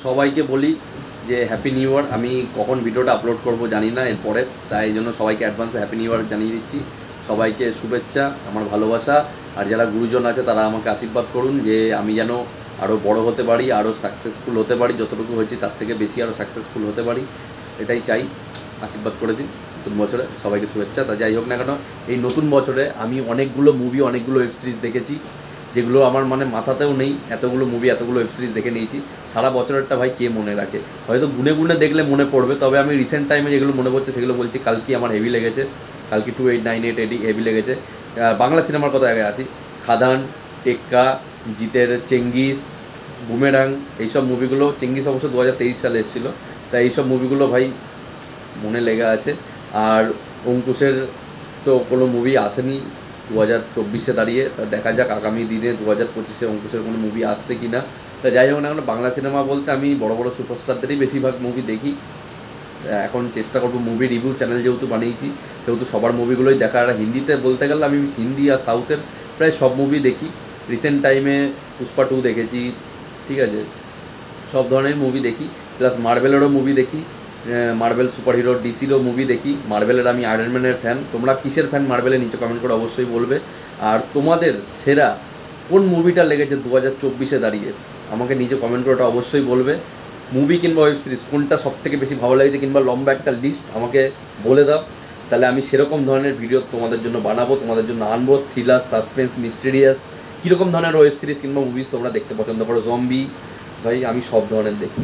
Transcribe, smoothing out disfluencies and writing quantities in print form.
সবাইকে বলি যে হ্যাপি নিউ ইয়ার। আমি কখন ভিডিওটা আপলোড করব জানি না এরপরে, তাই জন্য সবাইকে অ্যাডভান্সে হ্যাপি নিউ ইয়ার জানিয়ে দিচ্ছি। সবাইকে শুভেচ্ছা, আমার ভালোবাসা। আর যারা গুরুজন আছে তারা আমাকে আশীর্বাদ করুন যে আমি যেন আরও বড় হতে পারি, আরও সাকসেসফুল হতে পারি, যতটুকু হয়েছি তার থেকে বেশি আরও সাকসেসফুল হতে পারি, এটাই চাই। আশীর্বাদ করে দিন নতুন বছরে, সবাইকে শুভেচ্ছা। তা যাই হোক না কেন, এই নতুন বছরে আমি অনেকগুলো মুভি, অনেকগুলো ওয়েব সিরিজ দেখেছি, যেগুলো আমার মানে মাথাতেও নেই। এতগুলো মুভি, এতগুলো ওয়েব সিরিজ দেখে নিয়েছি। সারা বছরেরটা ভাই কে মনে রাখে? হয়তো গুনে গুনে দেখলে মনে পড়বে, তবে আমি রিসেন্ট টাইমে যেগুলো মনে পড়ছে সেগুলো বলছি। কালকি আমার হেভি লেগেছে, কালকি 2898 হেভি লেগেছে। বাংলা সিনেমার কথা আগে আসি, খাদান, টেক্কা, জিতের চেঙ্গিস, বুমেরাং, এইসব মুভিগুলো। চেঙ্গিস অবশ্য 2023 সালে এসেছিলো, তাই এইসব মুভিগুলো ভাই মনে লেগে আছে। আর অঙ্কুশের তো কোনো মুভি আসেনি 2024-এ দাঁড়িয়ে, তা দেখা যাক আগামী দিনে 2025-এ অঙ্কুশের কোনো মুভি আসছে কি না। তা যাই হোক না কেন, বাংলা সিনেমা বলতে আমি বড় বড় সুপারস্টারদেরই বেশিরভাগ মুভি দেখি। এখন চেষ্টা করবো মুভি রিভিউ চ্যানেল যেহেতু বানিয়েছি, সেহেতু সবার মুভিগুলোই দেখা। আর হিন্দিতে বলতে গেলে আমি হিন্দি আর সাউথের প্রায় সব মুভি দেখি। রিসেন্ট টাইমে পুষ্পা 2 দেখেছি, ঠিক আছে, সব ধরনের মুভি দেখি। প্লাস মার্বেলেরও মুভি দেখি, মার্বেল সুপার হিরো ডিসিরও মুভি দেখি। মার্বেলের আমি আয়রন ম্যানের ফ্যান। তোমরা কিসের ফ্যান মার্বেলের নিচে কমেন্ট করে অবশ্যই বলবে। আর তোমাদের সেরা কোন মুভিটা লেগেছে 2024-এ দাঁড়িয়ে আমাকে নিচে কমেন্ট করে ওটা অবশ্যই বলবে। মুভি কিংবা ওয়েব সিরিজ কোনটা সবথেকে বেশি ভালো লেগেছে, কিংবা লম্বা একটা লিস্ট আমাকে বলে দাও, তাহলে আমি সেরকম ধরনের ভিডিও তোমাদের জন্য বানাবো, তোমাদের জন্য আনবো। থ্রিলার, সাসপেন্স, মিস্টেরিয়াস, কীরকম ধরনের ওয়েব সিরিজ কিংবা মুভিজ তোমরা দেখতে পছন্দ করো, জম্বি, ভাই আমি সব ধরনের দেখি।